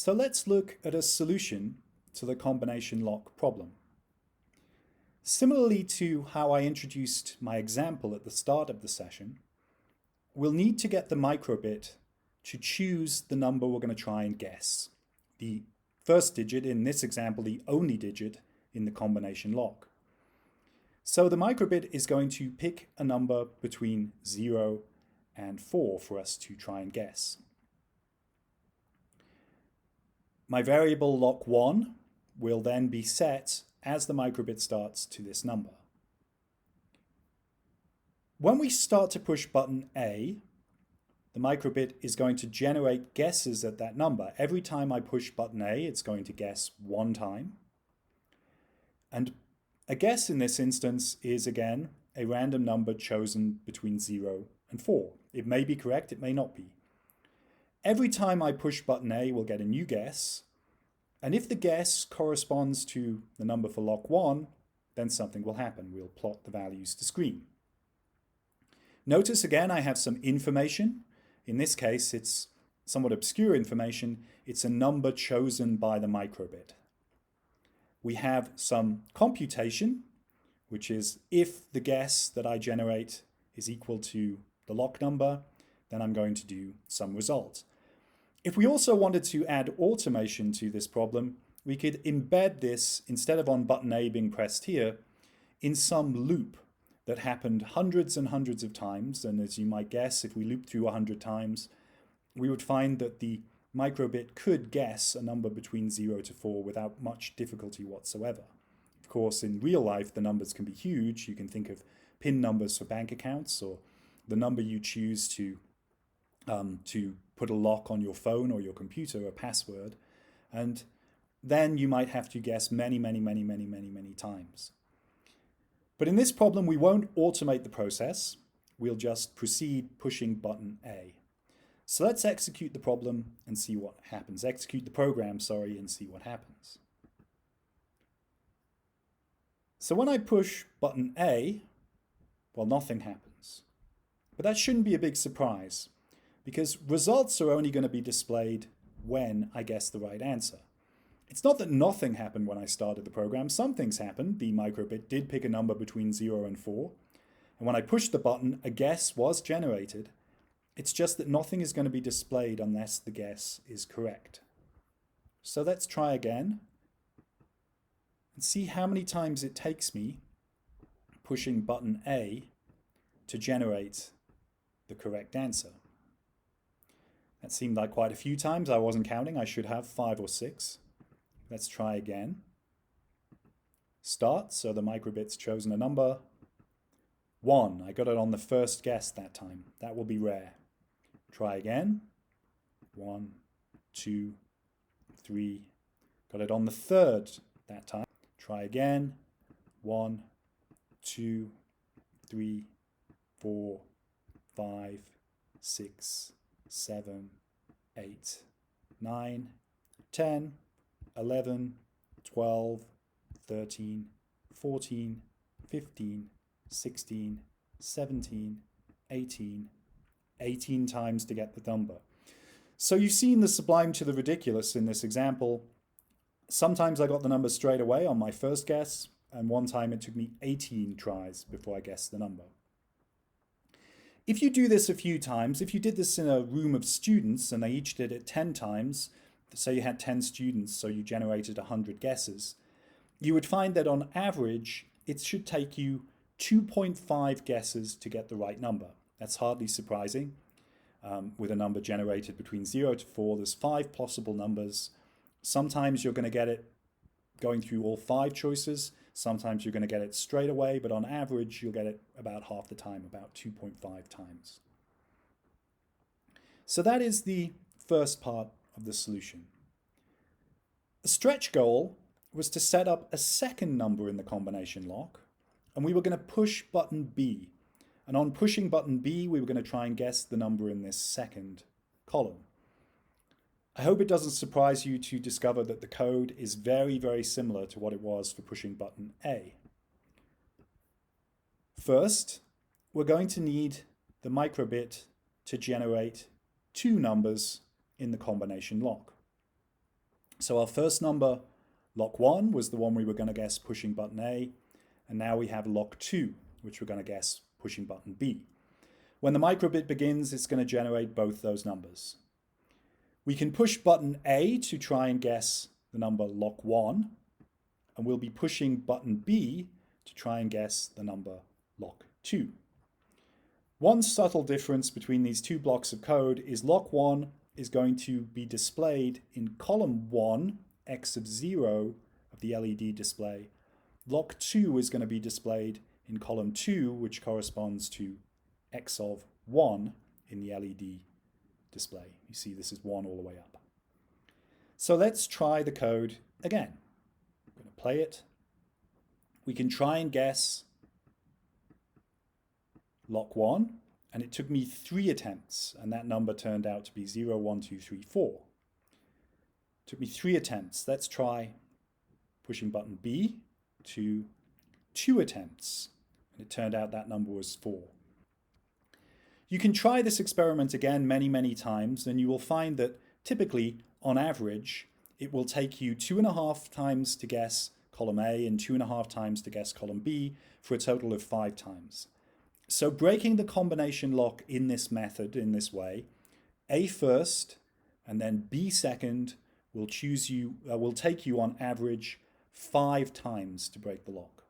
So let's look at a solution to the combination lock problem. Similarly to how I introduced my example at the start of the session, we'll need to get the microbit to choose the number we're going to try and guess. The first digit, in this example, the only digit in the combination lock. So the microbit is going to pick a number between 0 and 4 for us to try and guess. My variable lock1 will then be set as the microbit starts to this number. When we start to push button A, the microbit is going to generate guesses at that number. Every time I push button A, it's going to guess one time. And a guess in this instance is, again, a random number chosen between 0 and 4. It may be correct, it may not be. Every time I push button A, we'll get a new guess. And if the guess corresponds to the number for lock 1, then something will happen. We'll plot the values to screen. Notice again I have some information. In this case, it's somewhat obscure information. It's a number chosen by the microbit. We have some computation, which is if the guess that I generate is equal to the lock number, then I'm going to do some result. If we also wanted to add automation to this problem, we could embed this, instead of on button A being pressed here, in some loop that happened hundreds and hundreds of times. And as you might guess, if we loop through 100 times, we would find that the microbit could guess a number between 0 to 4 without much difficulty whatsoever. Of course, in real life, the numbers can be huge. You can think of PIN numbers for bank accounts, or the number you choose to put a lock on your phone or your computer, a password, and then you might have to guess many times. But in this problem, we won't automate the process. We'll just proceed pushing button A. So let's execute the problem and see what happens. Execute the program, sorry, and see what happens. So when I push button A, well, nothing happens. But that shouldn't be a big surprise, because results are only going to be displayed when I guess the right answer. It's not that nothing happened when I started the program. Some things happened. The microbit did pick a number between 0 and 4. And when I pushed the button, a guess was generated. It's just that nothing is going to be displayed unless the guess is correct. So let's try again and see how many times it takes me pushing button A to generate the correct answer. That seemed like quite a few times. I wasn't counting. I should have 5 or 6. Let's try again. Start, so the microbit's chosen a number. 1. I got it on the first guess that time. That will be rare. Try again. 1, 2, 3. Got it on the third that time. Try again. 1, 2, 3, 4, 5, 6, 7, 8, 9, 10, 11, 12, 13, 14, 15, 16, 17, 18, 18 times to get the number. So you've seen the sublime to the ridiculous in this example. Sometimes I got the number straight away on my first guess, and one time it took me 18 tries before I guessed the number. If you do this a few times, if you did this in a room of students and they each did it 10 times, say you had 10 students, so you generated 100 guesses, you would find that on average, it should take you 2.5 guesses to get the right number. That's hardly surprising. With a number generated between 0 to 4, there's 5 possible numbers. Sometimes you're going to get it going through all 5 choices. Sometimes you're going to get it straight away, but on average, you'll get it about half the time, about 2.5 times. So that is the first part of the solution. A stretch goal was to set up a second number in the combination lock, and we were going to push button B. And on pushing button B, we were going to try and guess the number in this second column. I hope it doesn't surprise you to discover that the code is very similar to what it was for pushing button A. First, we're going to need the microbit to generate 2 numbers in the combination lock. So our first number, lock 1, was the one we were going to guess pushing button A, and now we have lock 2, which we're going to guess pushing button B. When the microbit begins, it's going to generate both those numbers. We can push button A to try and guess the number lock 1, and we'll be pushing button B to try and guess the number lock 2. One subtle difference between these two blocks of code is lock 1 is going to be displayed in column 1, x of 0 of the LED display. Lock 2 is going to be displayed in column 2, which corresponds to x of 1 in the LED display. You see this is 1 all the way up. So let's try the code again. I'm going to play it. We can try and guess lock 1, and it took me 3 attempts, and that number turned out to be 0, 1, 2, 3, 4. It took me 3 attempts. Let's try pushing button B to 2 attempts, and it turned out that number was 4. You can try this experiment again many times, and you will find that typically, on average, it will take you 2.5 times to guess column A and 2.5 times to guess column B for a total of 5 times. So breaking the combination lock in this method, in this way, A first and then B second will take you on average 5 times to break the lock.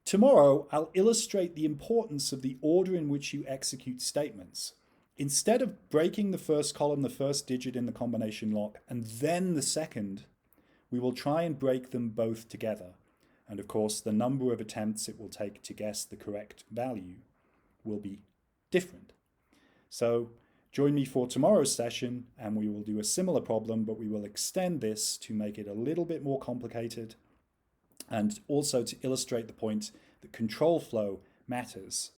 Tomorrow, I'll illustrate the importance of the order in which you execute statements. Instead of breaking the first column, the first digit in the combination lock, and then the second, we will try and break them both together. And of course, the number of attempts it will take to guess the correct value will be different. So join me for tomorrow's session, and we will do a similar problem, but we will extend this to make it a little bit more complicated, and also to illustrate the point that control flow matters.